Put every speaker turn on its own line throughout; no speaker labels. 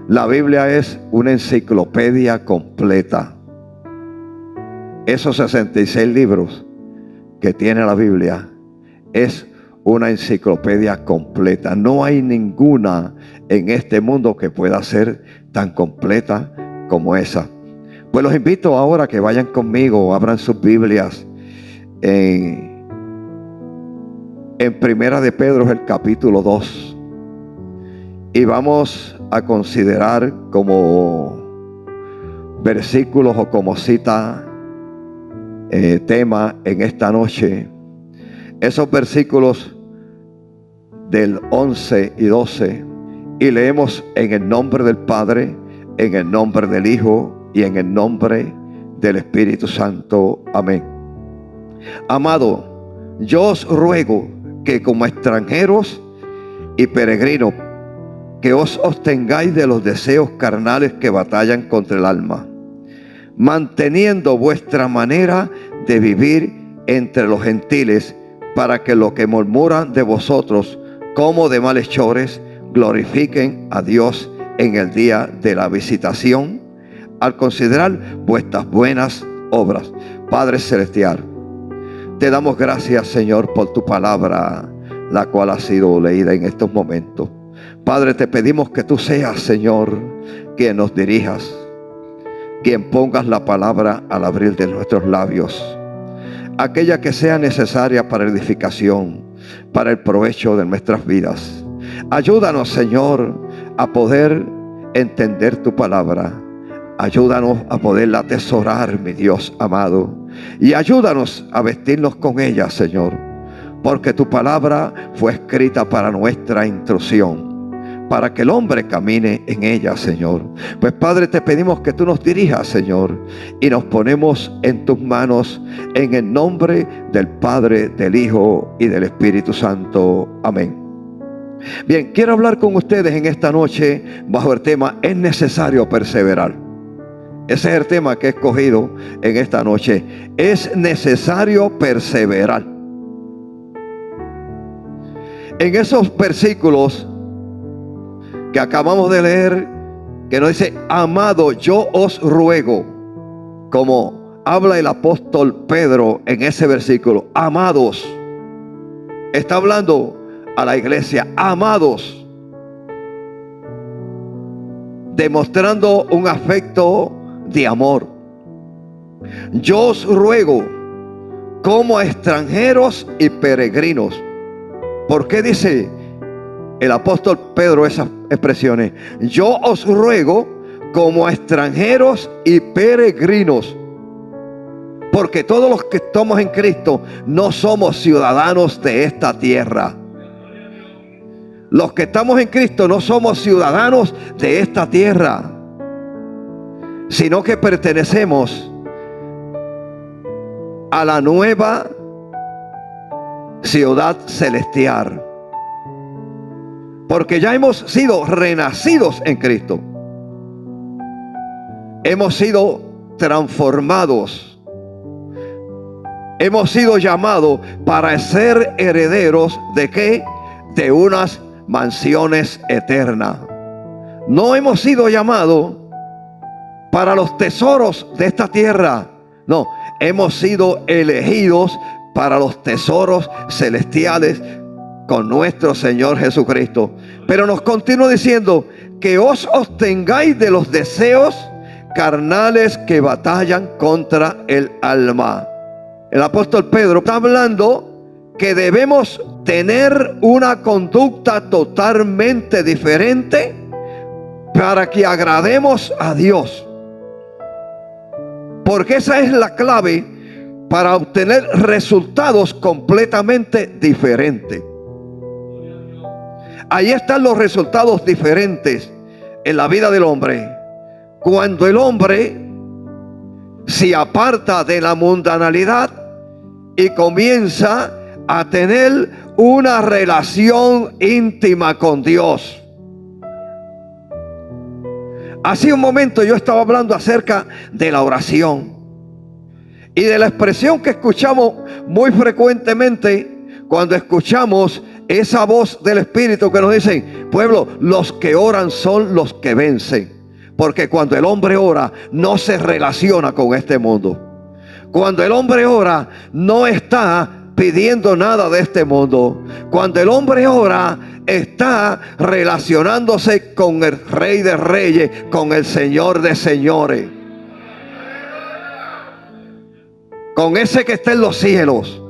La Biblia es una enciclopedia completa. Esos 66 libros que tiene la Biblia es una enciclopedia completa. No hay ninguna en este mundo que pueda ser tan completa como esa. Pues los invito ahora a que vayan conmigo, abran sus Biblias en Primera de Pedro, el capítulo 2. Y vamos a considerar como versículos o como cita, tema en esta noche, esos versículos del 11 y 12. Y leemos en el nombre del Padre, en el nombre del Hijo y en el nombre del Espíritu Santo. Amén. Amado, yo os ruego que como extranjeros y peregrinos, que os abstengáis de los deseos carnales que batallan contra el alma, manteniendo vuestra manera de vivir entre los gentiles, para que los que murmuran de vosotros como de malhechores glorifiquen a Dios en el día de la visitación, al considerar vuestras buenas obras. Padre celestial, te damos gracias, Señor, por tu palabra, la cual ha sido leída en estos momentos. Padre, te pedimos que tú seas, Señor, quien nos dirijas, quien pongas la palabra al abrir de nuestros labios, aquella que sea necesaria para edificación, para el provecho de nuestras vidas. Ayúdanos, Señor, a poder entender tu palabra. Ayúdanos a poderla atesorar, mi Dios amado. Y ayúdanos a vestirnos con ella, Señor, porque tu palabra fue escrita para nuestra instrucción, para que el hombre camine en ella, Señor. Pues Padre, te pedimos que tú nos dirijas, Señor, y nos ponemos en tus manos, en el nombre del Padre, del Hijo y del Espíritu Santo. Amén. Bien, quiero hablar con ustedes en esta noche bajo el tema: es necesario perseverar. Ese es el tema que he escogido en esta noche. Es necesario perseverar. En esos versículos que acabamos de leer, que nos dice: amado, yo os ruego, como habla el apóstol Pedro en ese versículo, amados, está hablando a la iglesia, amados, demostrando un afecto de amor. Yo os ruego como extranjeros y peregrinos. ¿Por qué dice el apóstol Pedro esas expresiones? Yo os ruego como extranjeros y peregrinos. Porque todos los que estamos en Cristo no somos ciudadanos de esta tierra. Los que estamos en Cristo no somos ciudadanos de esta tierra, sino que pertenecemos a la nueva ciudad celestial. Porque ya hemos sido renacidos en Cristo. Hemos sido transformados. Hemos sido llamados para ser herederos ¿de qué? De unas mansiones eternas. No hemos sido llamados para los tesoros de esta tierra. No, hemos sido elegidos para los tesoros celestiales con nuestro Señor Jesucristo. Pero nos continúa diciendo que os abstengáis de los deseos carnales que batallan contra el alma. El apóstol Pedro está hablando que debemos tener una conducta totalmente diferente para que agrademos a Dios. Porque esa es la clave para obtener resultados completamente diferentes. Ahí están los resultados diferentes en la vida del hombre. Cuando el hombre se aparta de la mundanalidad y comienza a tener una relación íntima con Dios. Hace un momento yo estaba hablando acerca de la oración y de la expresión que escuchamos muy frecuentemente cuando escuchamos esa voz del Espíritu que nos dice: pueblo, los que oran son los que vencen. Porque cuando el hombre ora, no se relaciona con este mundo. Cuando el hombre ora, no está pidiendo nada de este mundo. Cuando el hombre ora, está relacionándose con el Rey de Reyes, con el Señor de Señores, con ese que está en los cielos,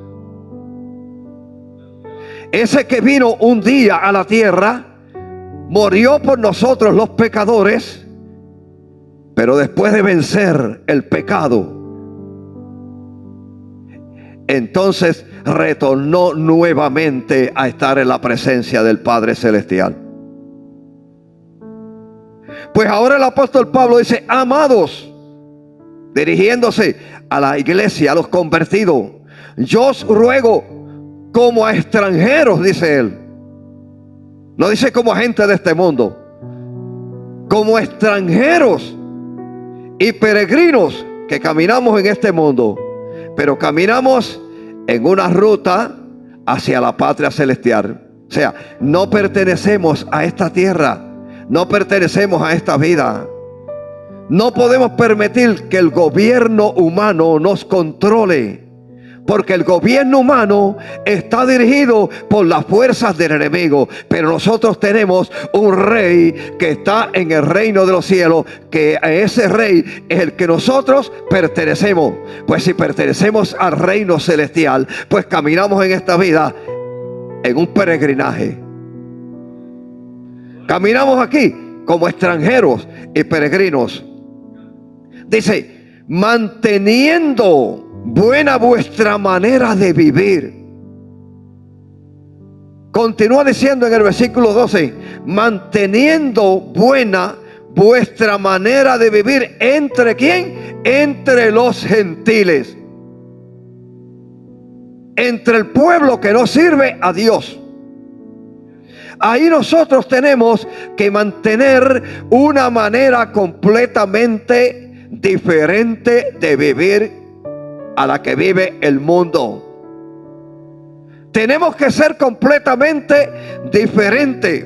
ese que vino un día a la tierra, murió por nosotros los pecadores, pero después de vencer el pecado, entonces retornó nuevamente a estar en la presencia del Padre Celestial. Pues ahora el apóstol Pablo dice: amados, dirigiéndose a la iglesia, a los convertidos, yo os ruego como a extranjeros, dice él. No dice como a gente de este mundo. Como extranjeros y peregrinos que caminamos en este mundo, pero caminamos en una ruta hacia la patria celestial. O sea, no pertenecemos a esta tierra, no pertenecemos a esta vida. No podemos permitir que el gobierno humano nos controle, porque el gobierno humano está dirigido por las fuerzas del enemigo. Pero nosotros tenemos un rey que está en el reino de los cielos, que a ese rey es el que nosotros pertenecemos. Pues si pertenecemos al reino celestial, pues caminamos en esta vida en un peregrinaje. Caminamos aquí como extranjeros y peregrinos. Dice: manteniendo buena vuestra manera de vivir. Continúa diciendo en el versículo 12: manteniendo buena vuestra manera de vivir. ¿Entre quién? Entre los gentiles. Entre el pueblo que no sirve a Dios. Ahí nosotros tenemos que mantener una manera completamente diferente de vivir a la que vive el mundo. Tenemos que ser completamente diferentes,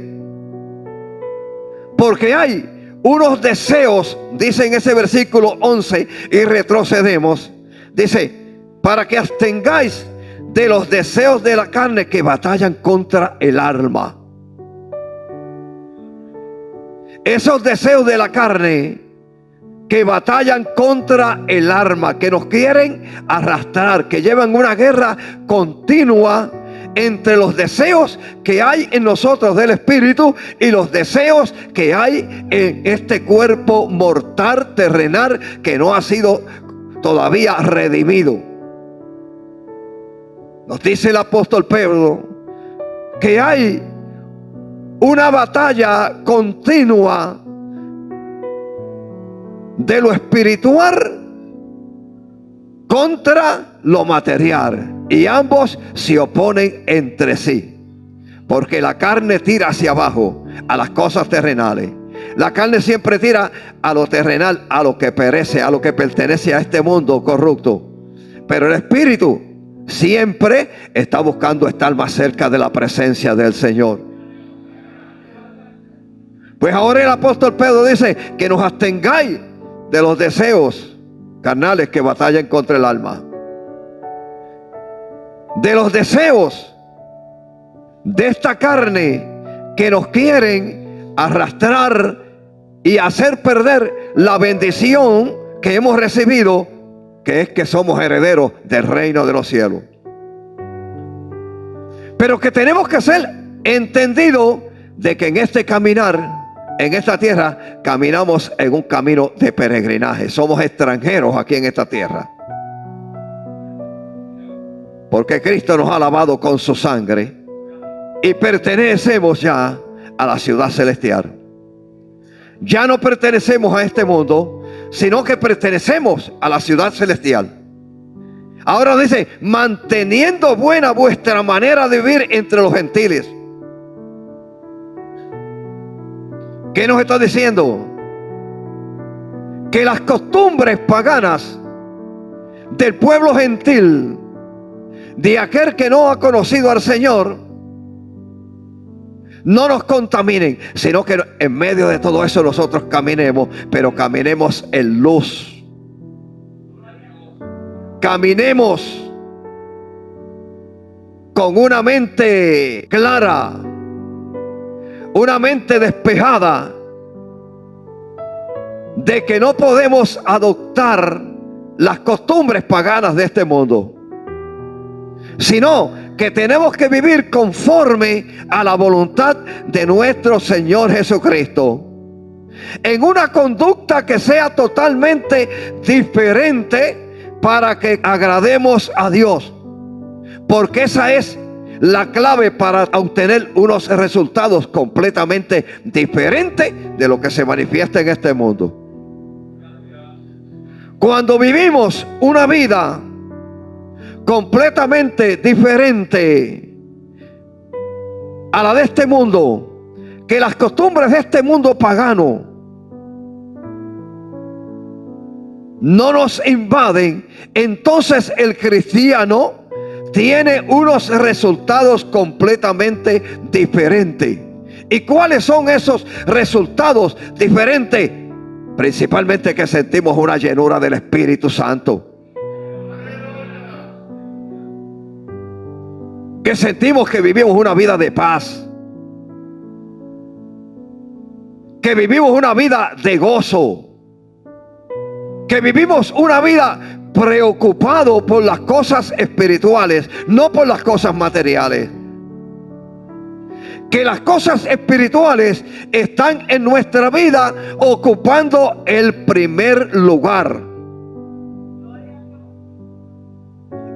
porque hay unos deseos, dice en ese versículo 11, y retrocedemos, dice: para que abstengáis de los deseos de la carne que batallan contra el alma. Esos deseos de la carne que batallan contra el alma, que nos quieren arrastrar, que llevan una guerra continua entre los deseos que hay en nosotros del espíritu y los deseos que hay en este cuerpo mortal, terrenal, que no ha sido todavía redimido. Nos dice el apóstol Pedro que hay una batalla continua de lo espiritual contra lo material, y ambos se oponen entre sí, porque la carne tira hacia abajo, a las cosas terrenales. La carne siempre tira a lo terrenal, a lo que perece, a lo que pertenece a este mundo corrupto, pero el espíritu siempre está buscando estar más cerca de la presencia del Señor. Pues ahora el apóstol Pedro dice que nos abstengáis de los deseos carnales que batallan contra el alma, de los deseos de esta carne que nos quieren arrastrar y hacer perder la bendición que hemos recibido, que es que somos herederos del reino de los cielos. Pero que tenemos que ser entendidos de que en este caminar, en esta tierra, caminamos en un camino de peregrinaje. Somos extranjeros aquí en esta tierra, porque Cristo nos ha lavado con su sangre y pertenecemos ya a la ciudad celestial. Ya no pertenecemos a este mundo, sino que pertenecemos a la ciudad celestial. Ahora dice: manteniendo buena vuestra manera de vivir entre los gentiles. ¿Qué nos está diciendo? Que las costumbres paganas del pueblo gentil, de aquel que no ha conocido al Señor, no nos contaminen, sino que en medio de todo eso nosotros caminemos, pero caminemos en luz. Caminemos con una mente clara, una mente despejada, de que no podemos adoptar las costumbres paganas de este mundo, sino que tenemos que vivir conforme a la voluntad de nuestro Señor Jesucristo, en una conducta que sea totalmente diferente para que agrademos a Dios, porque esa es la clave para obtener unos resultados completamente diferentes de lo que se manifiesta en este mundo. Cuando vivimos una vida completamente diferente a la de este mundo, que las costumbres de este mundo pagano no nos invaden, entonces el cristiano tiene unos resultados completamente diferentes. ¿Y cuáles son esos resultados diferentes? Principalmente que sentimos una llenura del Espíritu Santo, que sentimos que vivimos una vida de paz, que vivimos una vida de gozo, que vivimos una vida preocupado por las cosas espirituales, no por las cosas materiales. Que las cosas espirituales están en nuestra vida ocupando el primer lugar.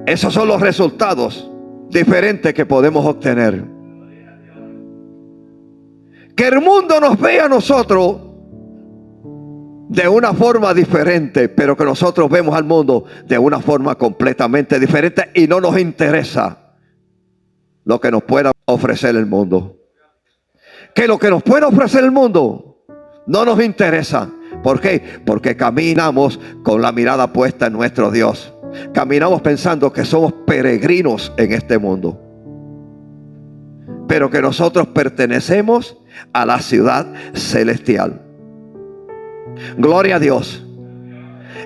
Esos son los resultados diferentes que podemos obtener. Que el mundo nos vea a nosotros de una forma diferente, pero que nosotros vemos al mundo de una forma completamente diferente, y no nos interesa lo que nos pueda ofrecer el mundo. Que lo que nos pueda ofrecer el mundo no nos interesa. ¿Por qué? Porque caminamos con la mirada puesta en nuestro Dios. Caminamos pensando que somos peregrinos en este mundo, pero que nosotros pertenecemos a la ciudad celestial. Gloria a Dios.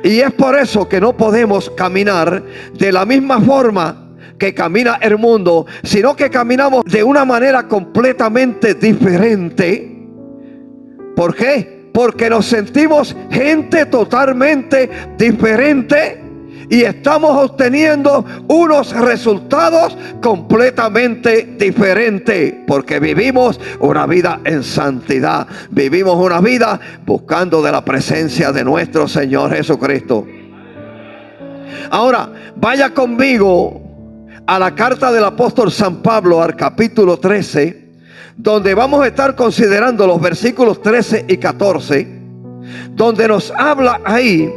Y es por eso que no podemos caminar de la misma forma que camina el mundo, sino que caminamos de una manera completamente diferente. ¿Por qué? Porque nos sentimos gente totalmente diferente y estamos obteniendo unos resultados completamente diferentes, porque vivimos una vida en santidad, vivimos una vida buscando de la presencia de nuestro Señor Jesucristo. Ahora, vaya conmigo a la carta del apóstol San Pablo, al capítulo 13, donde vamos a estar considerando los versículos 13 y 14, donde nos habla ahí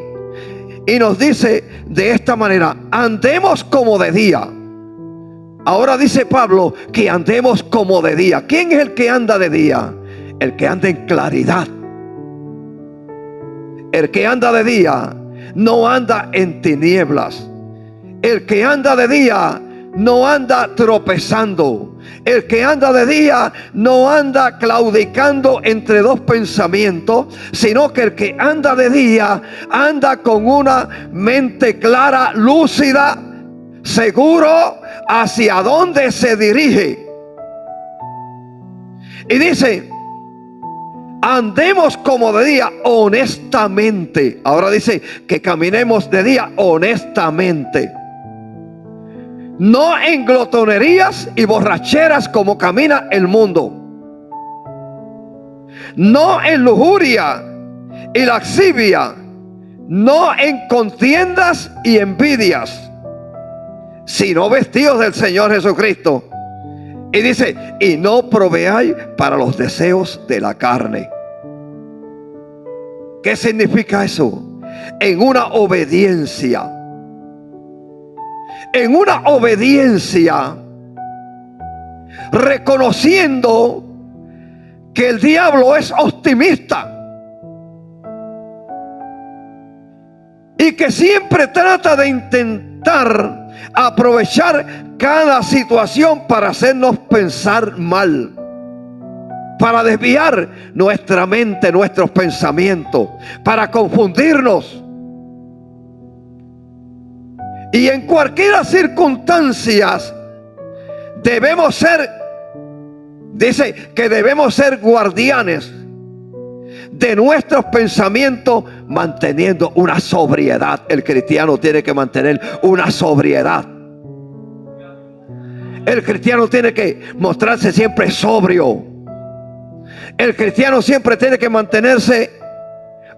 y nos dice de esta manera: andemos como de día. Ahora dice Pablo que andemos como de día. ¿Quién es el que anda de día? El que anda en claridad. El que anda de día no anda en tinieblas. El que anda de día no anda tropezando. El que anda de día no anda claudicando entre dos pensamientos, sino que el que anda de día anda con una mente clara, lúcida, seguro hacia dónde se dirige. Y dice: andemos como de día honestamente. Ahora dice que caminemos de día honestamente, no en glotonerías y borracheras como camina el mundo, no en lujuria y lascivia, no en contiendas y envidias, sino vestidos del Señor Jesucristo. Y dice: y no proveáis para los deseos de la carne. ¿Qué significa eso? En una obediencia. En una obediencia, reconociendo que el diablo es optimista y que siempre trata de intentar aprovechar cada situación para hacernos pensar mal. para desviar nuestra mente, nuestros pensamientos, para confundirnos. Y en cualquier circunstancia debemos ser, dice que debemos ser guardianes de nuestros pensamientos, manteniendo una sobriedad. El cristiano tiene que mantener una sobriedad. El cristiano tiene que mostrarse siempre sobrio. El cristiano siempre tiene que mantenerse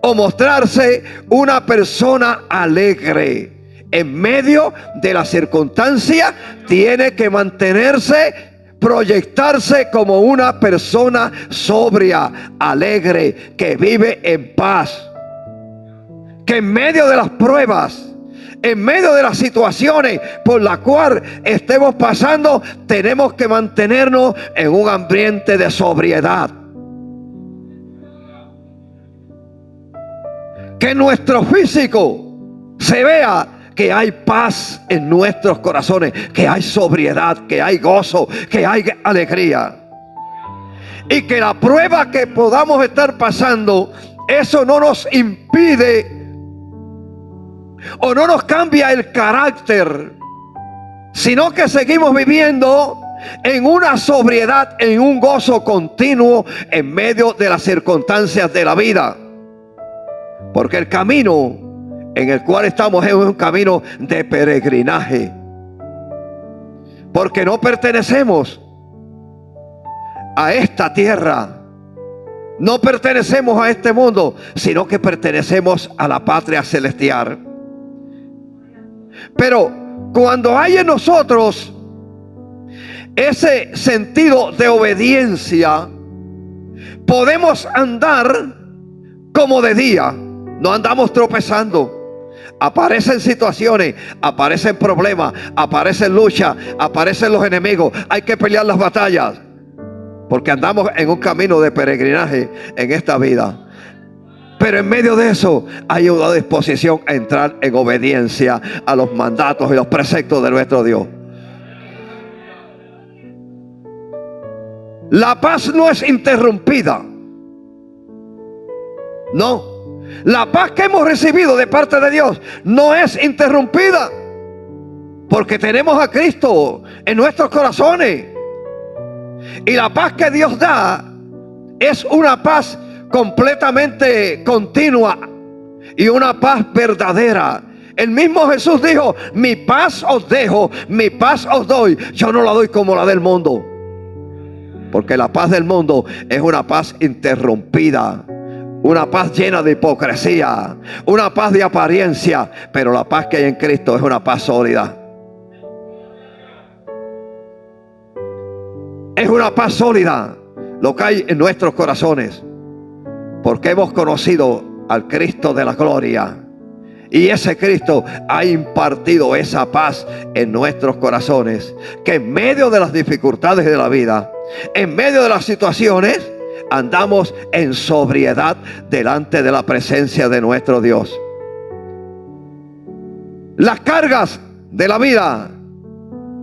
o mostrarse una persona alegre. En medio de la circunstancia tiene que mantenerse, proyectarse como una persona sobria, alegre, que vive en paz. Que en medio de las pruebas, en medio de las situaciones por las cuales estemos pasando, tenemos que mantenernos en un ambiente de sobriedad. Que en nuestro físico se vea que hay paz en nuestros corazones, que hay sobriedad, que hay gozo, que hay alegría. Y que la prueba que podamos estar pasando, eso no nos impide o no nos cambia el carácter, sino que seguimos viviendo en una sobriedad, en un gozo continuo en medio de las circunstancias de la vida. Porque el camino en el cual estamos es un camino de peregrinaje. Porque no pertenecemos a esta tierra, no pertenecemos a este mundo, sino que pertenecemos a la patria celestial. Pero cuando hay en nosotros ese sentido de obediencia, podemos andar como de día. No andamos tropezando. Aparecen situaciones, aparecen problemas, aparecen luchas, aparecen los enemigos. Hay que pelear las batallas, porque andamos en un camino de peregrinaje en esta vida. Pero en medio de eso hay una disposición a entrar en obediencia a los mandatos y los preceptos de nuestro Dios. La paz no es interrumpida. No. La paz que hemos recibido de parte de Dios no es interrumpida, porque tenemos a Cristo en nuestros corazones. Y la paz que Dios da es una paz completamente continua y una paz verdadera. El mismo Jesús dijo: mi paz os dejo, mi paz os doy. Yo no la doy como la del mundo, porque la paz del mundo es una paz interrumpida, una paz llena de hipocresía, una paz de apariencia. Pero la paz que hay en Cristo es una paz sólida. Es una paz sólida lo que hay en nuestros corazones, porque hemos conocido al Cristo de la gloria. Y ese Cristo ha impartido esa paz en nuestros corazones, que en medio de las dificultades de la vida, en medio de las situaciones, andamos en sobriedad delante de la presencia de nuestro Dios. Las cargas de la vida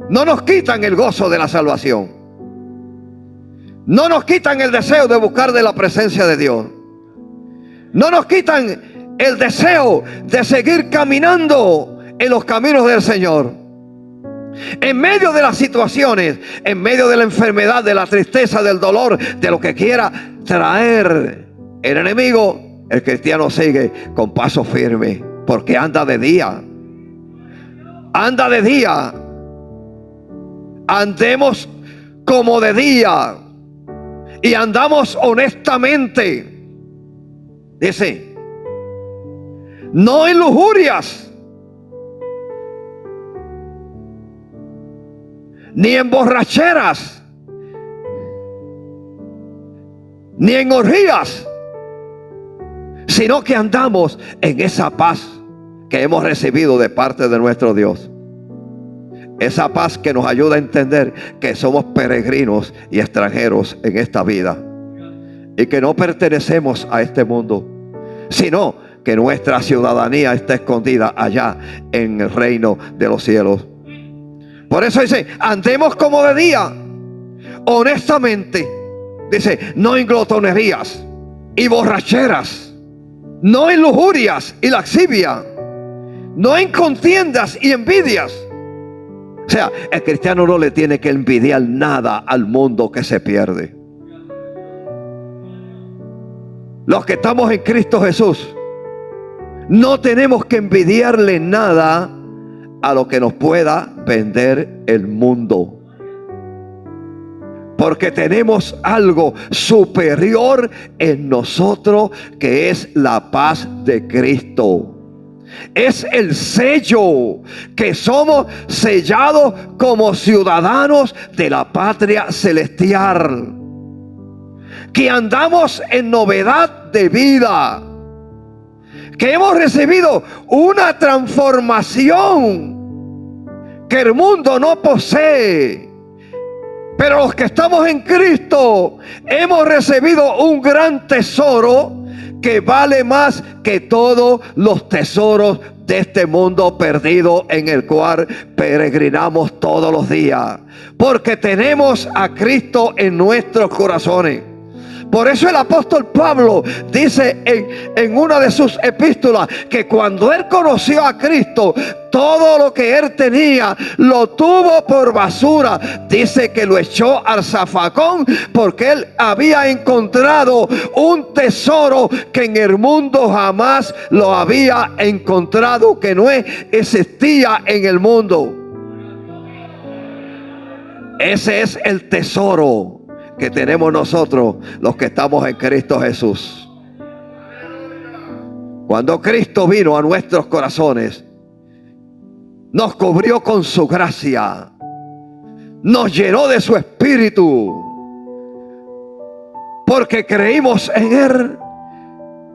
no nos quitan el gozo de la salvación, no nos quitan el deseo de buscar de la presencia de Dios, no nos quitan el deseo de seguir caminando en los caminos del Señor. En medio de las situaciones, en medio de la enfermedad, de la tristeza, del dolor, de lo que quiera traer el enemigo, el cristiano sigue con paso firme, porque anda de día. Anda de día. Andemos como de día y andamos honestamente. Dice: no en lujurias, ni en borracheras, ni en orgías, sino que andamos en esa paz que hemos recibido de parte de nuestro Dios. Esa paz que nos ayuda a entender que somos peregrinos y extranjeros en esta vida, y que no pertenecemos a este mundo, sino que nuestra ciudadanía está escondida allá en el reino de los cielos. Por eso dice: andemos como de día, honestamente, Dice, no en glotonerías y borracheras, no en lujurias y lascivia, no en contiendas y envidias. O sea, el cristiano no le tiene que envidiar nada al mundo que se pierde. Los que estamos en Cristo Jesús, no tenemos que envidiarle nada a lo que nos pueda vender el mundo. Porque tenemos algo superior en nosotros, que es la paz de Cristo. Es el sello que somos sellados como ciudadanos de la patria celestial, que andamos en novedad de vida, que hemos recibido una transformación que el mundo no posee. Pero los que estamos en Cristo hemos recibido un gran tesoro que vale más que todos los tesoros de este mundo perdido en el cual peregrinamos todos los días. Porque tenemos a Cristo en nuestros corazones. Por eso el apóstol Pablo dice en una de sus epístolas que cuando él conoció a Cristo, todo lo que él tenía lo tuvo por basura. Dice que lo echó al zafacón porque él había encontrado un tesoro que en el mundo jamás lo había encontrado, que no existía en el mundo. Ese es el tesoro que tenemos nosotros, los que estamos en Cristo Jesús. Cuando Cristo vino a nuestros corazones, nos cubrió con su gracia, nos llenó de su espíritu, porque creímos en Él.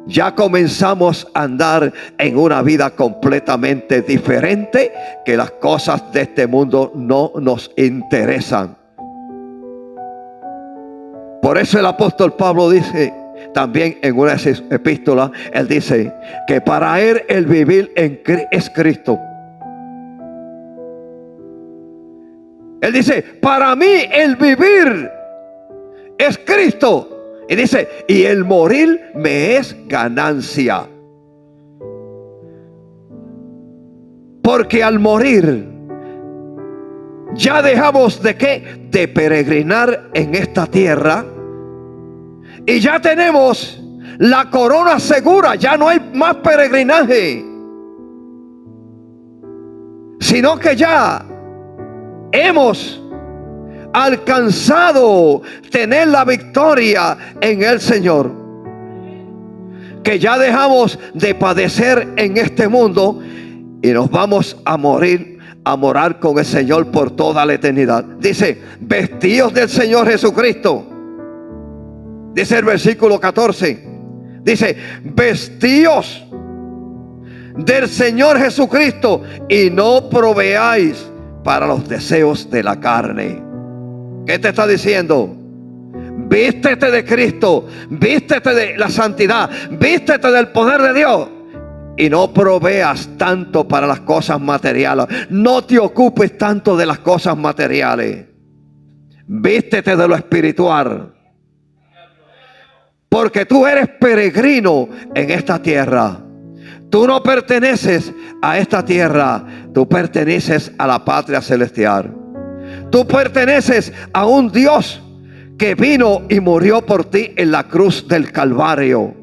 Ya comenzamos a andar en una vida completamente diferente, que las cosas de este mundo no nos interesan. Por eso el apóstol Pablo dice también en una de sus epístolas, él dice que para él el vivir es Cristo. Él dice, para mí el vivir es Cristo. Y dice, y el morir me es ganancia. Porque al morir ya dejamos de qué, de peregrinar en esta tierra, y ya tenemos la corona segura. Ya no hay más peregrinaje, sino que ya hemos alcanzado tener la victoria en el Señor, que ya dejamos de padecer en este mundo y nos vamos a morir, a morar con el Señor por toda la eternidad. Dice, vestidos del Señor Jesucristo. Dice el versículo 14. Dice, vestidos del Señor Jesucristo y no proveáis para los deseos de la carne. ¿Qué te está diciendo? Vístete de Cristo, vístete de la santidad, vístete del poder de Dios. Y no proveas tanto para las cosas materiales. No te ocupes tanto de las cosas materiales. Vístete de lo espiritual. Porque tú eres peregrino en esta tierra. Tú no perteneces a esta tierra. Tú perteneces a la patria celestial. Tú perteneces a un Dios que vino y murió por ti en la cruz del Calvario.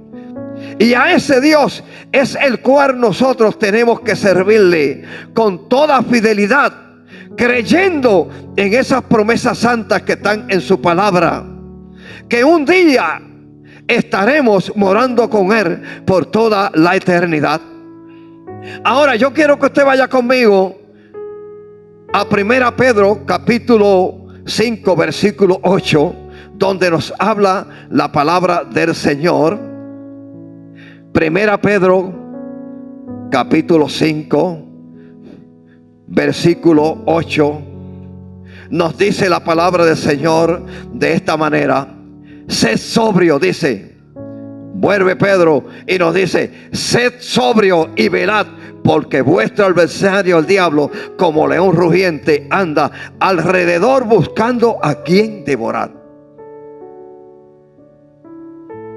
Y a ese Dios es el cual nosotros tenemos que servirle con toda fidelidad, creyendo en esas promesas santas que están en su palabra, que un día estaremos morando con Él por toda la eternidad. Ahora yo quiero que usted vaya conmigo a 1 Pedro capítulo 5 versículo 8, donde nos habla la palabra del Señor. 1 Pedro capítulo 5 versículo 8 nos dice la palabra del Señor de esta manera: sed sobrio, dice. Vuelve Pedro y nos dice: sed sobrio y velad, porque vuestro adversario el diablo, como león rugiente, anda alrededor buscando a quien devorar.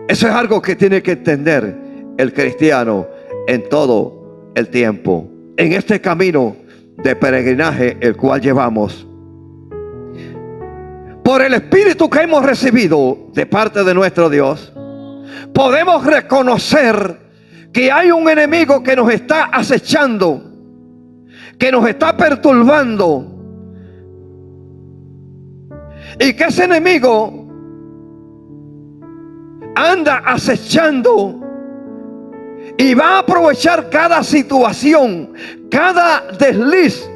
Eso es algo que tiene que entender el cristiano en todo el tiempo. En este camino de peregrinaje el cual llevamos, por el Espíritu que hemos recibido de parte de nuestro Dios, podemos reconocer que hay un enemigo que nos está acechando, que nos está perturbando, y que ese enemigo anda acechando y va a aprovechar cada situación, cada desliz,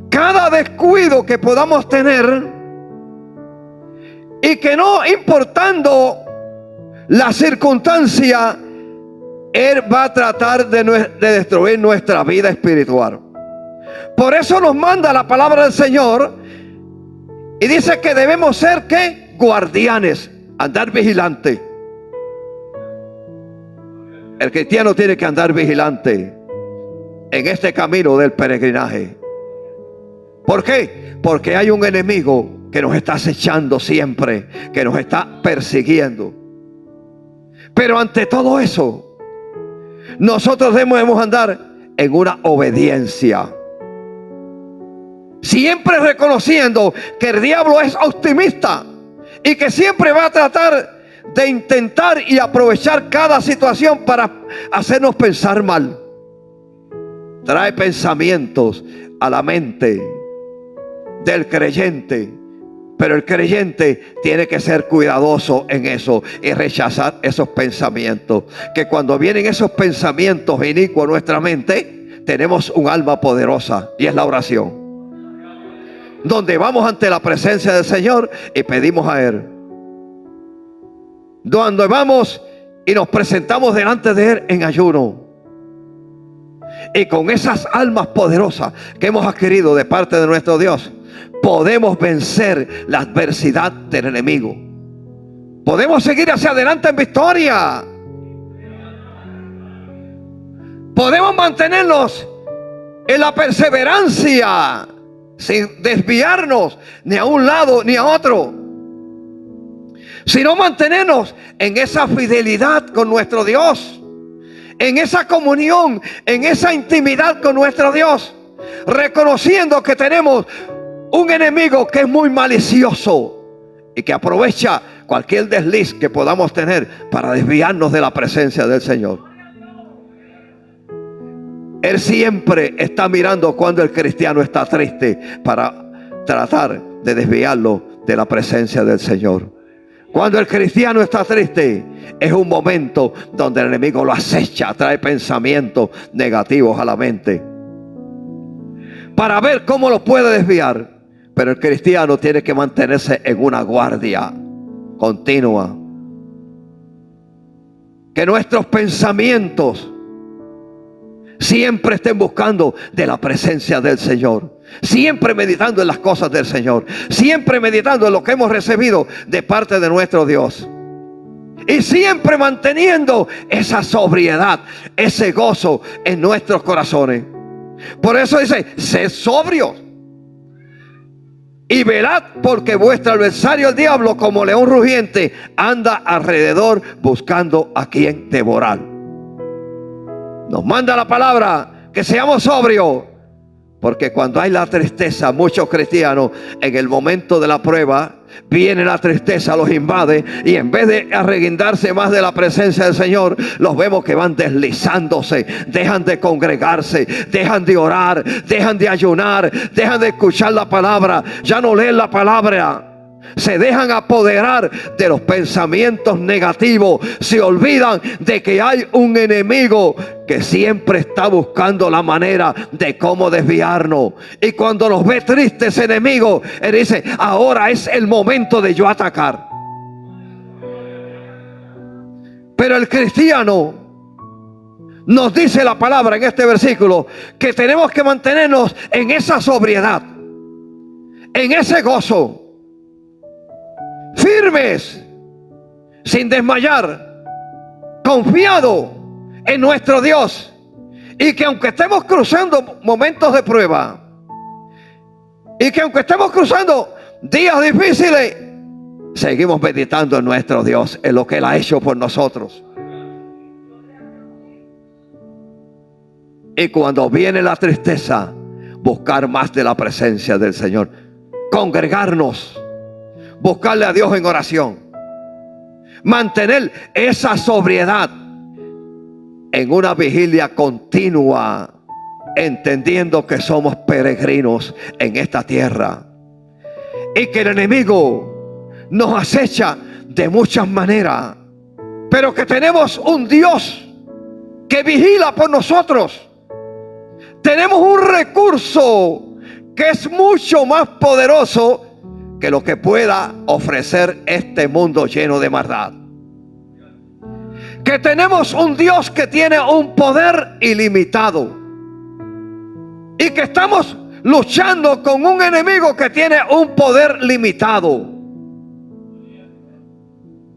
cada descuido que podamos tener, y que no importando la circunstancia, Él va a tratar de destruir nuestra vida espiritual. Por eso nos manda la palabra del Señor y dice que debemos ser, ¿qué? Guardianes, andar vigilantes. El cristiano tiene que andar vigilante en este camino del peregrinaje. ¿Por qué? Porque hay un enemigo que nos está acechando siempre, que nos está persiguiendo. Pero ante todo eso, nosotros debemos andar en una obediencia, siempre reconociendo que el diablo es optimista y que siempre va a tratar de intentar y aprovechar cada situación para hacernos pensar mal. Trae pensamientos a la mente del creyente, pero el creyente tiene que ser cuidadoso en eso y rechazar esos pensamientos. Que cuando vienen esos pensamientos inicuos a nuestra mente, tenemos un alma poderosa, y es la oración, donde vamos ante la presencia del Señor y pedimos a Él. Donde vamos y nos presentamos delante de Él en ayuno, y con esas almas poderosas que hemos adquirido de parte de nuestro Dios, podemos vencer la adversidad del enemigo. Podemos seguir hacia adelante en victoria. Podemos mantenernos en la perseverancia sin desviarnos ni a un lado ni a otro, sino mantenernos en esa fidelidad con nuestro Dios, en esa comunión, en esa intimidad con nuestro Dios, reconociendo que tenemos un enemigo que es muy malicioso y que aprovecha cualquier desliz que podamos tener para desviarnos de la presencia del Señor. Él siempre está mirando cuando el cristiano está triste para tratar de desviarlo de la presencia del Señor. Cuando el cristiano está triste, es un momento donde el enemigo lo acecha, trae pensamientos negativos a la mente para ver cómo lo puede desviar. Pero el cristiano tiene que mantenerse en una guardia continua. Que nuestros pensamientos siempre estén buscando de la presencia del Señor, siempre meditando en las cosas del Señor, siempre meditando en lo que hemos recibido de parte de nuestro Dios, y siempre manteniendo esa sobriedad, ese gozo en nuestros corazones. Por eso dice: sed sobrios y velad, porque vuestro adversario el diablo, como león rugiente, anda alrededor buscando a quien devorar. Nos manda la palabra que seamos sobrios, porque cuando hay la tristeza, muchos cristianos en el momento de la prueba, viene la tristeza, los invade, y en vez de arreguindarse más de la presencia del Señor, los vemos que van deslizándose, dejan de congregarse, dejan de orar, dejan de ayunar, dejan de escuchar la palabra, ya no leen la palabra. Se dejan apoderar de los pensamientos negativos. Se olvidan de que hay un enemigo que siempre está buscando la manera de cómo desviarnos. Y cuando nos ve tristes ese enemigo, él dice: ahora es el momento de yo atacar. Pero el cristiano, nos dice la palabra en este versículo, que tenemos que mantenernos en esa sobriedad, en ese gozo, firmes, sin desmayar, confiado en nuestro Dios. Y que aunque estemos cruzando momentos de prueba, y que aunque estemos cruzando días difíciles, seguimos meditando en nuestro Dios, en lo que Él ha hecho por nosotros. Y cuando viene la tristeza, buscar más de la presencia del Señor. Congregarnos, buscarle a Dios en oración, mantener esa sobriedad en una vigilia continua, entendiendo que somos peregrinos en esta tierra y que el enemigo nos acecha de muchas maneras, pero que tenemos un Dios que vigila por nosotros. Tenemos un recurso que es mucho más poderoso que lo que pueda ofrecer este mundo lleno de maldad. Que tenemos un Dios que tiene un poder ilimitado y que estamos luchando con un enemigo que tiene un poder limitado.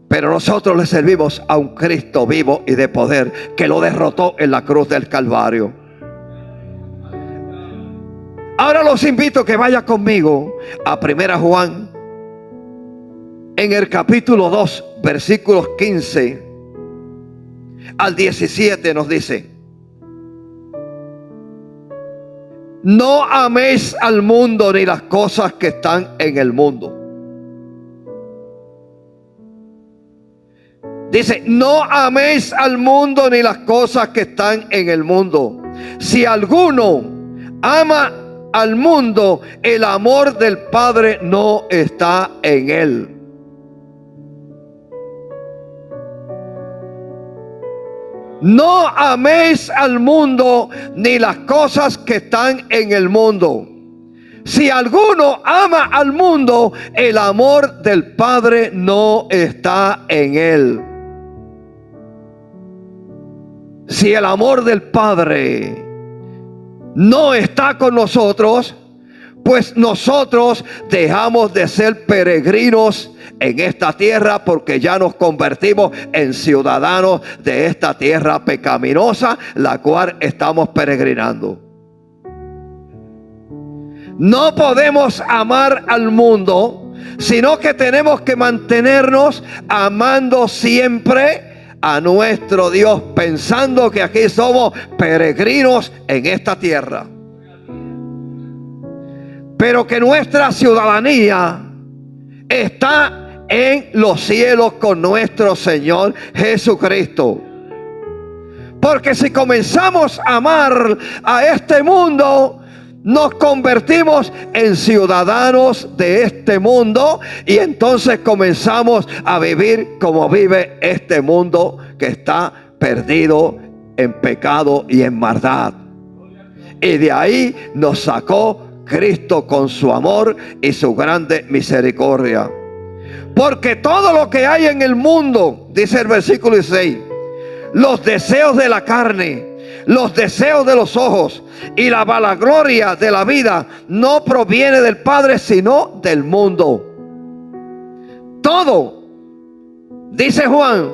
Pero nosotros le servimos a un Cristo vivo y de poder que lo derrotó en la cruz del Calvario. Ahora los invito a que vayan conmigo a 1 Juan, en el capítulo 2, versículos 15 al 17 nos dice: no améis al mundo ni las cosas que están en el mundo. Dice, no améis al mundo ni las cosas que están en el mundo. Si alguno ama al mundo, el amor del Padre no está en él. No améis al mundo ni las cosas que están en el mundo. Si alguno ama al mundo, el amor del Padre no está en él. Si el amor del Padre no está con nosotros, pues nosotros dejamos de ser peregrinos en esta tierra, porque ya nos convertimos en ciudadanos de esta tierra pecaminosa, la cual estamos peregrinando. No podemos amar al mundo, sino que tenemos que mantenernos amando siempre a nuestro Dios, pensando que aquí somos peregrinos en esta tierra, pero que nuestra ciudadanía está en los cielos con nuestro Señor Jesucristo. Porque si comenzamos a amar a este mundo, nos convertimos en ciudadanos de este mundo, y entonces comenzamos a vivir como vive este mundo que está perdido en pecado y en maldad. Y de ahí nos sacó Cristo con su amor y su grande misericordia. Porque todo lo que hay en el mundo, dice el versículo 16, los deseos de la carne, los deseos de los ojos y la vanagloria de la vida, no proviene del Padre, sino del mundo. Todo, dice Juan,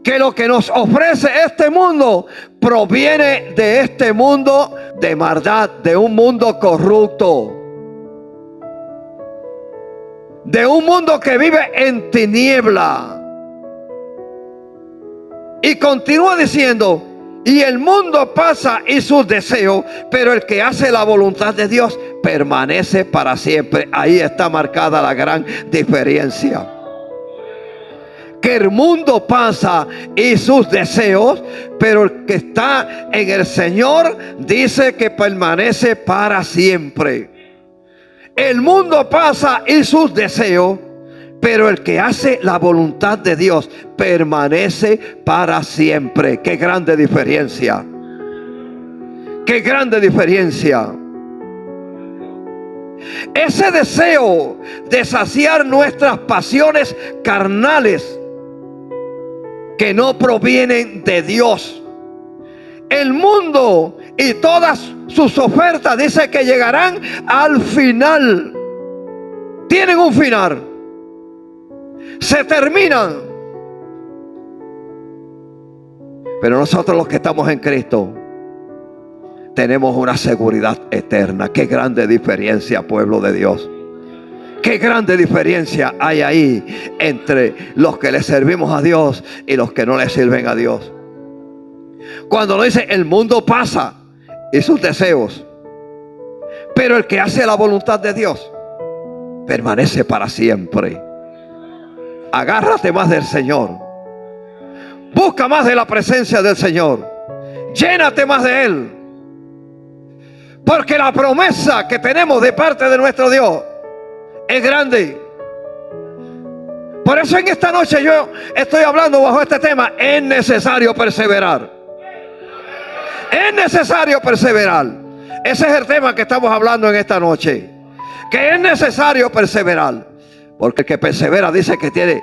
que lo que nos ofrece este mundo proviene de este mundo de maldad, de un mundo corrupto, de un mundo que vive en tiniebla. Y continúa diciendo, y el mundo pasa y sus deseos, pero el que hace la voluntad de Dios permanece para siempre. Ahí está marcada la gran diferencia. Que el mundo pasa y sus deseos, pero el que está en el Señor dice que permanece para siempre. El mundo pasa y sus deseos, pero el que hace la voluntad de Dios permanece para siempre. Qué grande diferencia. Qué grande diferencia. Ese deseo de saciar nuestras pasiones carnales que no provienen de Dios. El mundo y todas sus ofertas dice que llegarán al final. Tienen un final. Se terminan. Pero nosotros los que estamos en Cristo tenemos una seguridad eterna. Qué grande diferencia, pueblo de Dios. Qué grande diferencia hay ahí entre los que le servimos a Dios y los que no le sirven a Dios. Cuando nos dice el mundo pasa y sus deseos, pero el que hace la voluntad de Dios permanece para siempre. Agárrate más del Señor. Busca más de la presencia del Señor. Llénate más de Él. Porque la promesa que tenemos de parte de nuestro Dios es grande. Por eso en esta noche yo estoy hablando bajo este tema. Es necesario perseverar. Es necesario perseverar. Ese es el tema que estamos hablando en esta noche. Que es necesario perseverar. Porque el que persevera dice que tiene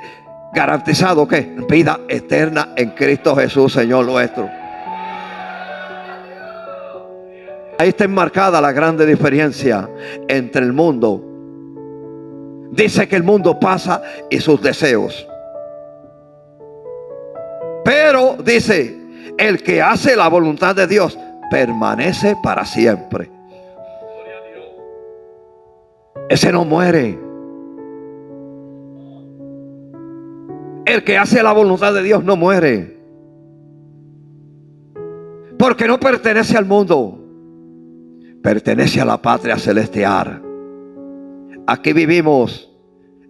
garantizado que vida eterna en Cristo Jesús, Señor nuestro. Ahí está enmarcada la grande diferencia entre el mundo. Dice que el mundo pasa y sus deseos. Pero dice, el que hace la voluntad de Dios permanece para siempre. Ese no muere. El que hace la voluntad de Dios no muere. Porque no pertenece al mundo. Pertenece a la patria celestial. Aquí vivimos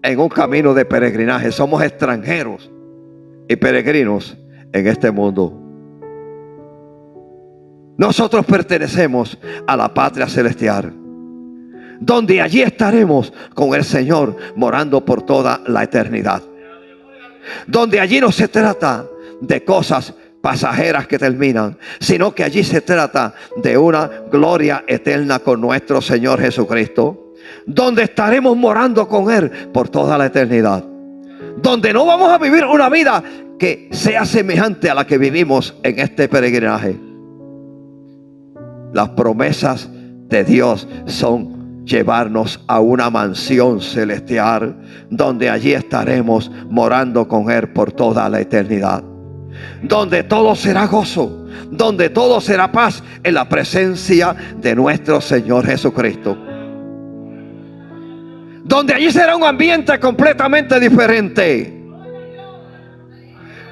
en un camino de peregrinaje. Somos extranjeros y peregrinos en este mundo. Nosotros pertenecemos a la patria celestial, donde allí estaremos con el Señor morando por toda la eternidad. Donde allí no se trata de cosas pasajeras que terminan, sino que allí se trata de una gloria eterna con nuestro Señor Jesucristo, donde estaremos morando con Él por toda la eternidad, donde no vamos a vivir una vida que sea semejante a la que vivimos en este peregrinaje. Las promesas de Dios son llevarnos a una mansión celestial, donde allí estaremos morando con Él por toda la eternidad, donde todo será gozo, donde todo será paz en la presencia de nuestro Señor Jesucristo, donde allí será un ambiente completamente diferente,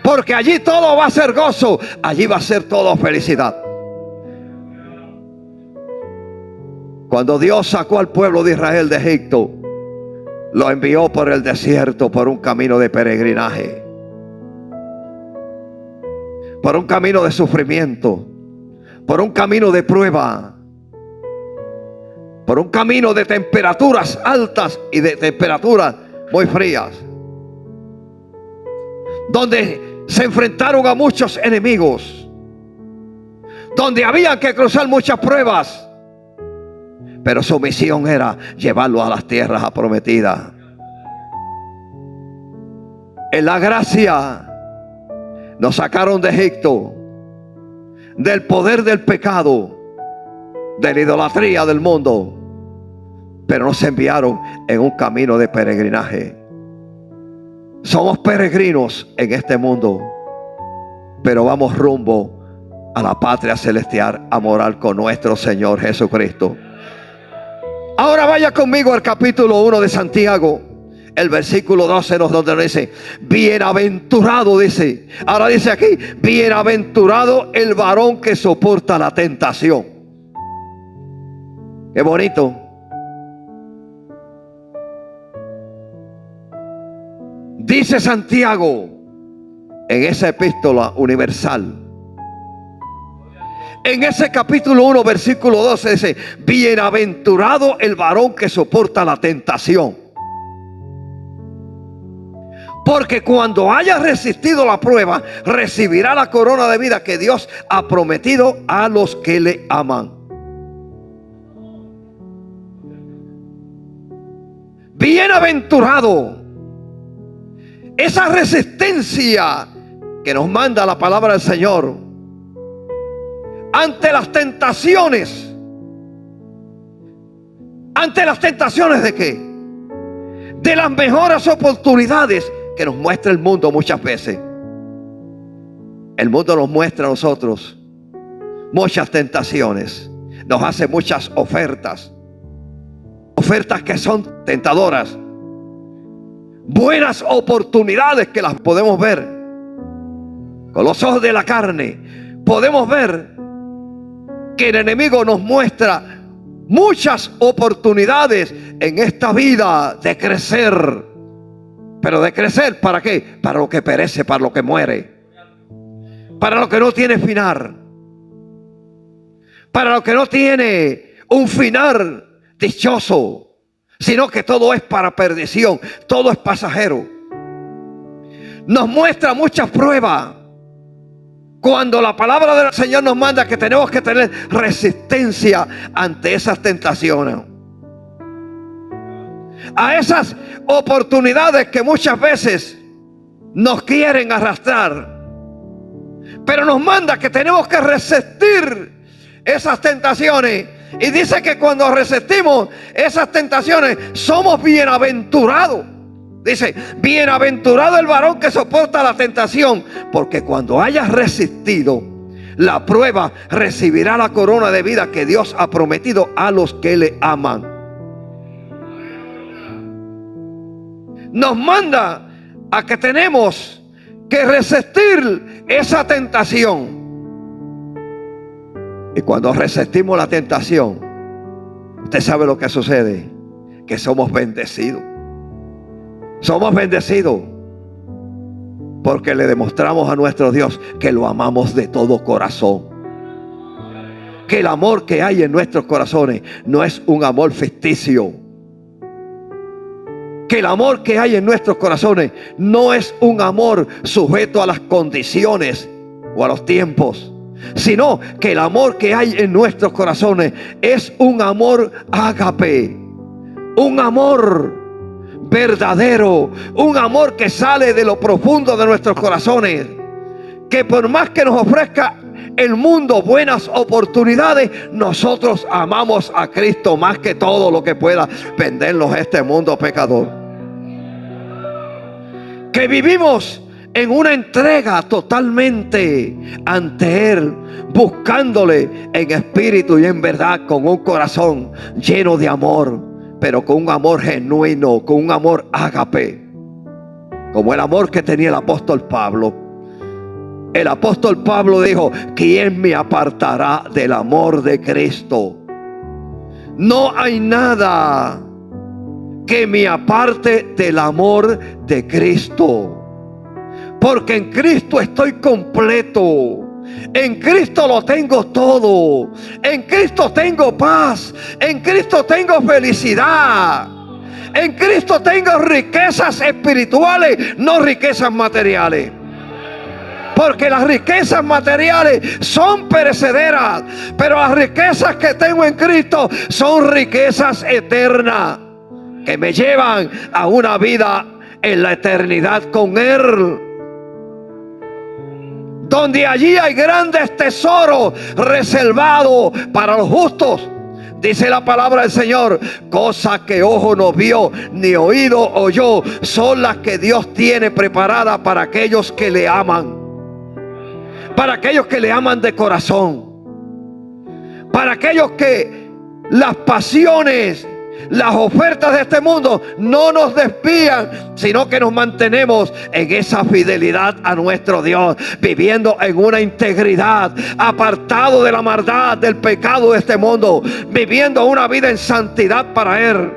porque allí todo va a ser gozo, allí va a ser todo felicidad. Cuando Dios sacó al pueblo de Israel de Egipto, lo envió por el desierto, por un camino de peregrinaje, por un camino de sufrimiento, por un camino de prueba, por un camino de temperaturas altas y de temperaturas muy frías, donde se enfrentaron a muchos enemigos, donde había que cruzar muchas pruebas. Pero su misión era llevarlo a las tierras prometidas. En la gracia nos sacaron de Egipto, del poder del pecado, de la idolatría del mundo, pero nos enviaron en un camino de peregrinaje. Somos peregrinos en este mundo, pero vamos rumbo a la patria celestial a morar con nuestro Señor Jesucristo. Ahora vaya conmigo al capítulo 1 de Santiago, el versículo 12, donde nos dice, bienaventurado, dice. Ahora dice aquí, bienaventurado el varón que soporta la tentación. Qué bonito. Dice Santiago en esa epístola universal, en ese capítulo 1, versículo 12, dice, bienaventurado el varón que soporta la tentación. Porque cuando haya resistido la prueba, recibirá la corona de vida que Dios ha prometido a los que le aman. Bienaventurado. Esa resistencia que nos manda la palabra del Señor ante las tentaciones. ¿Ante las tentaciones de qué? De las mejores oportunidades que nos muestra el mundo muchas veces. El mundo nos muestra a nosotros muchas tentaciones. Nos hace muchas ofertas. Ofertas que son tentadoras. buenas oportunidades que las podemos ver con los ojos de la carne. Podemos ver que el enemigo nos muestra muchas oportunidades en esta vida de crecer. Pero de crecer, ¿para qué? Para lo que perece, para lo que muere, para lo que no tiene final, para lo que no tiene un final dichoso, sino que todo es para perdición, todo es pasajero. Nos muestra muchas pruebas cuando la palabra del Señor nos manda que tenemos que tener resistencia ante esas tentaciones, a esas oportunidades que muchas veces nos quieren arrastrar. Pero nos manda que tenemos que resistir esas tentaciones. Y dice que cuando resistimos esas tentaciones somos bienaventurados. Dice, bienaventurado el varón que soporta la tentación, porque cuando hayas resistido la prueba recibirá la corona de vida que Dios ha prometido a los que le aman. Nos manda a que tenemos que resistir esa tentación. Y cuando resistimos la tentación, usted sabe lo que sucede, que somos bendecidos. Somos bendecidos porque le demostramos a nuestro Dios que lo amamos de todo corazón. Que el amor que hay en nuestros corazones no es un amor ficticio. Que el amor que hay en nuestros corazones no es un amor sujeto a las condiciones o a los tiempos, sino que el amor que hay en nuestros corazones es un amor ágape, un amor verdadero, un amor que sale de lo profundo de nuestros corazones, que por más que nos ofrezca el mundo buenas oportunidades, nosotros amamos a Cristo más que todo lo que pueda vendernos este mundo pecador. Que vivimos en una entrega totalmente ante Él, buscándole en espíritu y en verdad, con un corazón lleno de amor, pero con un amor genuino, con un amor ágape, como el amor que tenía el apóstol Pablo. El apóstol Pablo dijo: ¿quién me apartará del amor de Cristo? No hay nada que me aparte del amor de Cristo, porque en Cristo estoy completo. En Cristo lo tengo todo. En Cristo tengo paz. En Cristo tengo felicidad. En Cristo tengo riquezas espirituales, no riquezas materiales. Porque las riquezas materiales son perecederas, pero las riquezas que tengo en Cristo son riquezas eternas, que me llevan a una vida en la eternidad con Él, donde allí hay grandes tesoros reservados para los justos. Dice la palabra del Señor: cosas que ojo no vio ni oído oyó son las que Dios tiene preparadas para aquellos que le aman, para aquellos que le aman de corazón, para aquellos que las pasiones, las ofertas de este mundo no nos desvían, sino que nos mantenemos en esa fidelidad a nuestro Dios, viviendo en una integridad, apartado de la maldad, del pecado de este mundo, viviendo una vida en santidad para Él.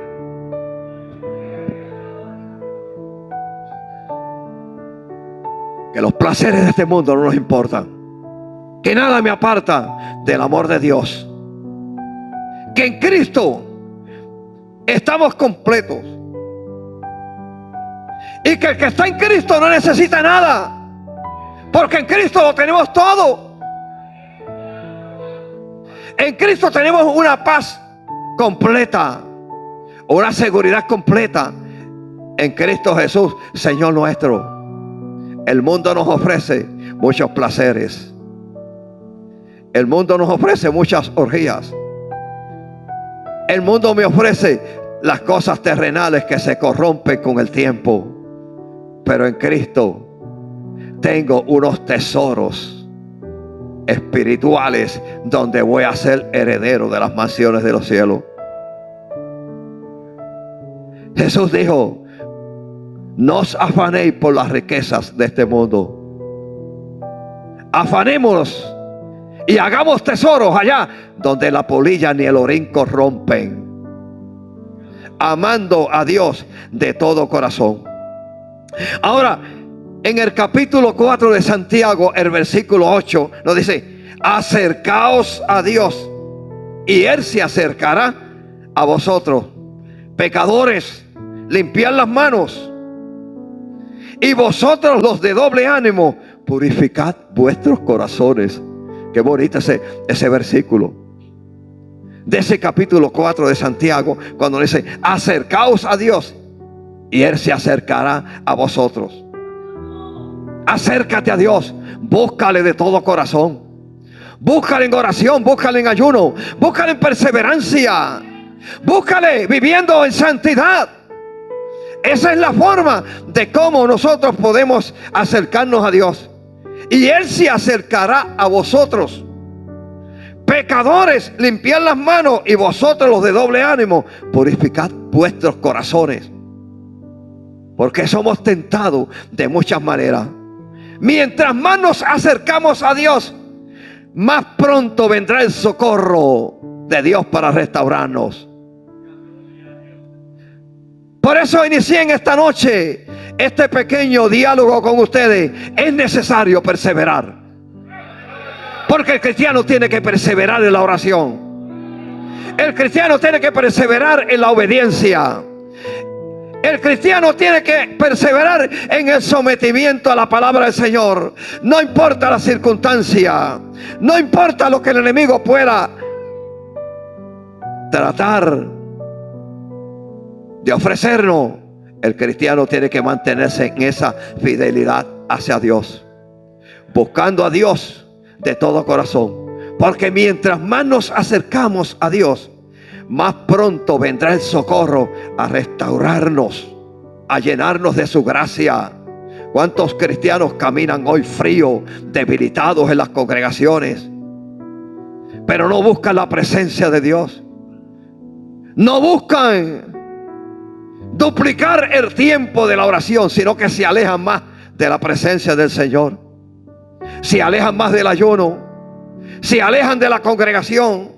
Que los placeres de este mundo no nos importan, que nada me aparta del amor de Dios, que en Cristo estamos completos, y que el que está en Cristo no necesita nada, porque en Cristo lo tenemos todo. En Cristo tenemos una paz completa, una seguridad completa en Cristo Jesús, Señor nuestro. El mundo nos ofrece muchos placeres. El mundo nos ofrece muchas orgías. El mundo me ofrece las cosas terrenales que se corrompen con el tiempo. Pero en Cristo tengo unos tesoros espirituales donde voy a ser heredero de las mansiones de los cielos. Jesús dijo: No os afanéis por las riquezas de este mundo. Afanémonos y hagamos tesoros allá donde la polilla ni el orín corrompen, amando a Dios de todo corazón. Ahora, en el capítulo 4 de Santiago, el versículo 8 nos dice: acercaos a Dios y Él se acercará a vosotros. Pecadores, limpiad las manos, y vosotros los de doble ánimo, purificad vuestros corazones. Qué bonito ese versículo de ese capítulo 4 de Santiago, cuando dice: acercaos a Dios y Él se acercará a vosotros. Acércate a Dios, búscale de todo corazón, búscale en oración, búscale en ayuno, búscale en perseverancia, búscale viviendo en santidad. Esa es la forma de cómo nosotros podemos acercarnos a Dios, y Él se acercará a vosotros. Pecadores, limpiad las manos, y vosotros los de doble ánimo, purificad vuestros corazones. Porque somos tentados de muchas maneras. Mientras más nos acercamos a Dios, más pronto vendrá el socorro de Dios para restaurarnos. Por eso inicié en esta noche este pequeño diálogo con ustedes. Es necesario perseverar, porque el cristiano tiene que perseverar en la oración. El cristiano tiene que perseverar en la obediencia. El cristiano tiene que perseverar en el sometimiento a la palabra del Señor. No importa la circunstancia, no importa lo que el enemigo pueda tratar de ofrecernos, el cristiano tiene que mantenerse en esa fidelidad hacia Dios, buscando a Dios de todo corazón. Porque mientras más nos acercamos a Dios, más pronto vendrá el socorro a restaurarnos, a llenarnos de su gracia. ¿Cuántos cristianos caminan hoy fríos, debilitados en las congregaciones, pero no buscan la presencia de Dios? No buscan duplicar el tiempo de la oración, sino que se alejan más de la presencia del Señor, se alejan más del ayuno, se alejan de la congregación.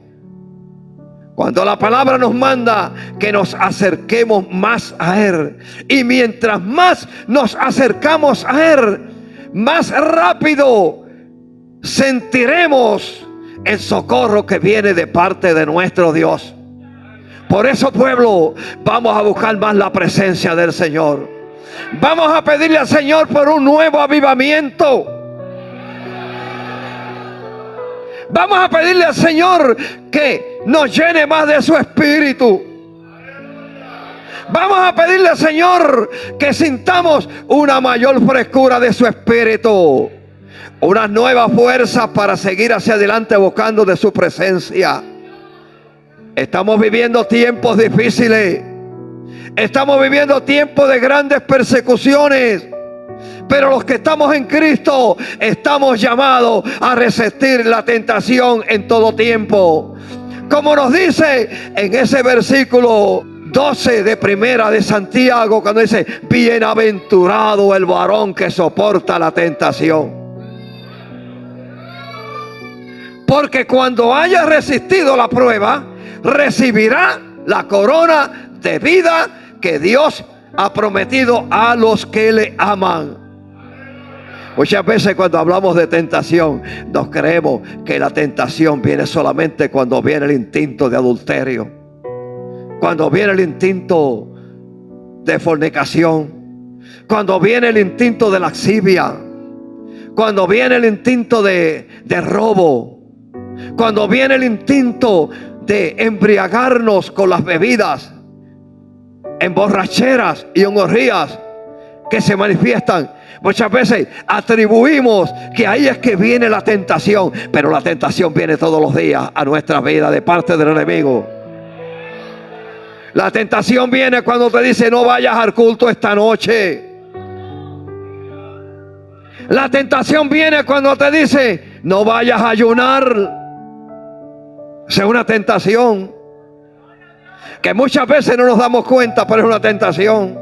Cuando la palabra nos manda que nos acerquemos más a Él, y mientras más nos acercamos a Él, más rápido sentiremos el socorro que viene de parte de nuestro Dios. Por eso, pueblo, vamos a buscar más la presencia del Señor. Vamos a pedirle al Señor por un nuevo avivamiento. Vamos a pedirle al Señor que nos llene más de su espíritu. Vamos a pedirle al Señor que sintamos una mayor frescura de su espíritu, una nueva fuerza para seguir hacia adelante buscando de su presencia. Estamos viviendo tiempos difíciles, estamos viviendo tiempos de grandes persecuciones, pero los que estamos en Cristo estamos llamados a resistir la tentación en todo tiempo. Como nos dice en ese versículo 12 de primera de Santiago, cuando dice: bienaventurado el varón que soporta la tentación. Porque cuando haya resistido la prueba, recibirá la corona de vida que Dios ha prometido a los que le aman. Muchas veces cuando hablamos de tentación, nos creemos que la tentación viene solamente cuando viene el instinto de adulterio, cuando viene el instinto de fornicación, cuando viene el instinto de lascivia, cuando viene el instinto de robo, cuando viene el instinto de embriagarnos con las bebidas, en borracheras y en orgías que se manifiestan. Muchas veces atribuimos que ahí es que viene la tentación, pero la tentación viene todos los días a nuestra vida de parte del enemigo. La tentación viene cuando te dice: no vayas al culto esta noche. La tentación viene cuando te dice: no vayas a ayunar. Es una tentación que muchas veces no nos damos cuenta, pero es una tentación.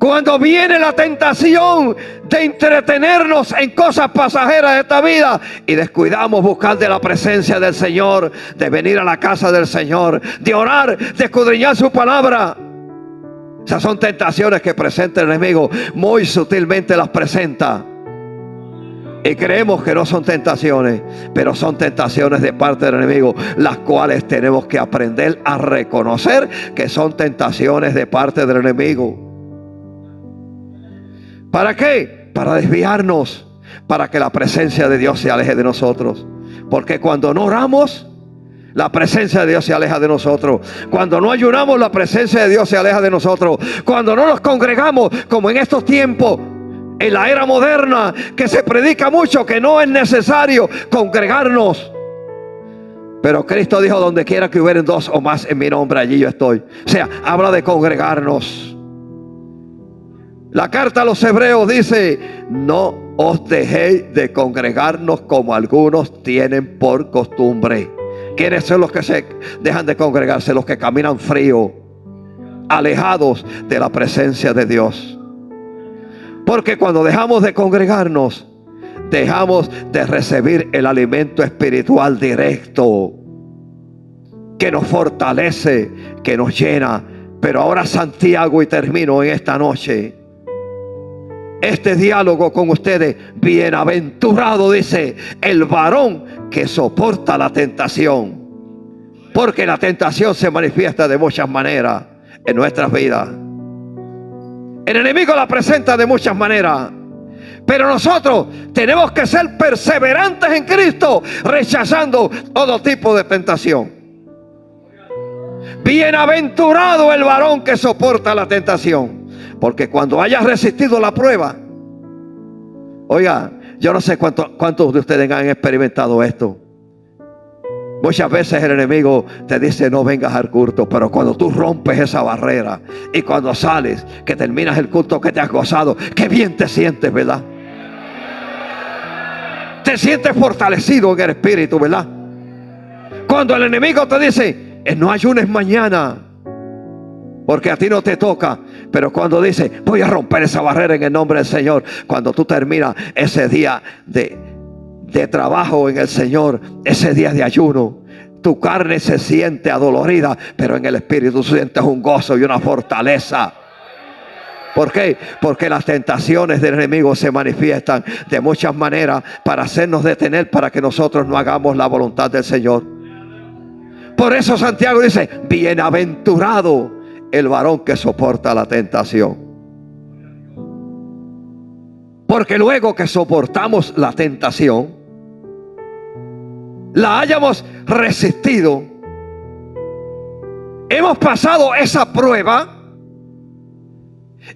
Cuando viene la tentación de entretenernos en cosas pasajeras de esta vida y descuidamos buscar de la presencia del Señor, de venir a la casa del Señor, de orar, de escudriñar su palabra. Esas son tentaciones que presenta el enemigo. Muy sutilmente las presenta. Y creemos que no son tentaciones, pero son tentaciones de parte del enemigo, las cuales tenemos que aprender a reconocer que son tentaciones de parte del enemigo. ¿Para qué? Para desviarnos, para que la presencia de Dios se aleje de nosotros. Porque cuando no oramos, la presencia de Dios se aleja de nosotros. Cuando no ayunamos, la presencia de Dios se aleja de nosotros. Cuando no nos congregamos, como en estos tiempos, en la era moderna, que se predica mucho que no es necesario congregarnos. Pero Cristo dijo: donde quiera que hubieran dos o más en mi nombre, allí yo estoy. O sea, habla de congregarnos. La carta a los hebreos dice: no os dejéis de congregarnos como algunos tienen por costumbre. ¿Quiénes son los que se dejan de congregarse? Los que caminan frío, alejados de la presencia de Dios. Porque cuando dejamos de congregarnos, dejamos de recibir el alimento espiritual directo que nos fortalece, que nos llena. Pero ahora Santiago, y termino en esta noche este diálogo con ustedes. Bienaventurado, dice, el varón que soporta la tentación. Porque la tentación se manifiesta de muchas maneras en nuestras vidas. El enemigo la presenta de muchas maneras. Pero nosotros tenemos que ser perseverantes en Cristo, rechazando todo tipo de tentación. Bienaventurado el varón que soporta la tentación. Porque cuando hayas resistido la prueba, oiga, yo no sé cuántos de ustedes han experimentado esto. Muchas veces el enemigo te dice: no vengas al culto. Pero cuando tú rompes esa barrera y cuando sales, que terminas el culto que te has gozado, qué bien te sientes, ¿verdad? Te sientes fortalecido en el espíritu, ¿verdad? Cuando el enemigo te dice: no ayunes mañana, porque a ti no te toca. Pero cuando dice: voy a romper esa barrera en el nombre del Señor. Cuando tú terminas ese día de trabajo en el Señor, ese día de ayuno, tu carne se siente adolorida, pero en el espíritu sientes un gozo y una fortaleza. ¿Por qué? Porque las tentaciones del enemigo se manifiestan de muchas maneras para hacernos detener, para que nosotros no hagamos la voluntad del Señor. Por eso Santiago dice: bienaventurado el varón que soporta la tentación. Porque luego que soportamos la tentación, la hayamos resistido, hemos pasado esa prueba,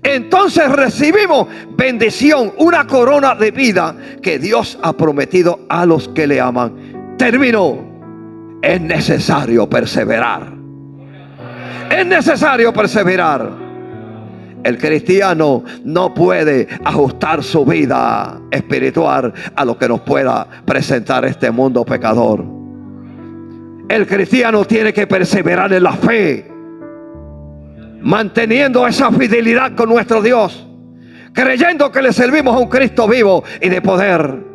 entonces recibimos bendición, una corona de vida que Dios ha prometido a los que le aman. Terminó. Es necesario perseverar. Es necesario perseverar. El cristiano no puede ajustar su vida espiritual a lo que nos pueda presentar este mundo pecador. El cristiano tiene que perseverar en la fe, manteniendo esa fidelidad con nuestro Dios, creyendo que le servimos a un Cristo vivo y de poder,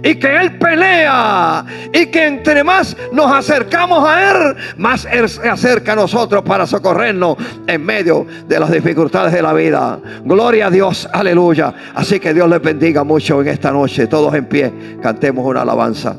y que Él pelea, y que entre más nos acercamos a Él, más Él se acerca a nosotros para socorrernos en medio de las dificultades de la vida. Gloria a Dios, aleluya. Así que Dios les bendiga mucho en esta noche. Todos en pie, cantemos una alabanza.